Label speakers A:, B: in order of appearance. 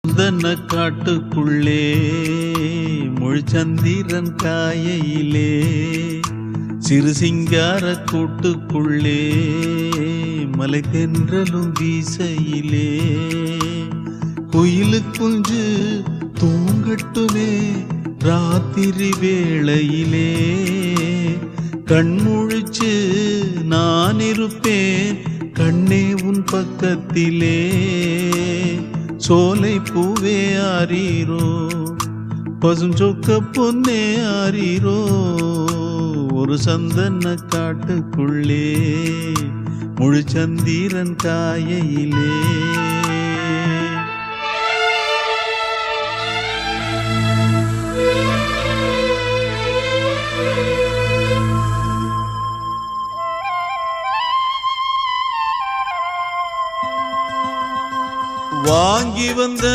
A: சந்தன காட்டுக்குள்ளே முழுச்சந்திரன் காயையிலே சிறு சிங்கார கூட்டுக்குள்ளே மலை தென்றலும் வீசையிலே குயிலு குஞ்சு தூங்கட்டுமே ராத்திரி வேளையிலே கண்முழிச்சு நான் இருப்பேன் கண்ணே உன் பக்கத்திலே சோலை பூவே ஆரீரோ பசுஞ்சொக்க பொன்னே ஆரீரோ ஒரு சந்தன காட்டுக்குள்ளே முழுச்சந்திரன் காயையிலே வாங்கி வந்த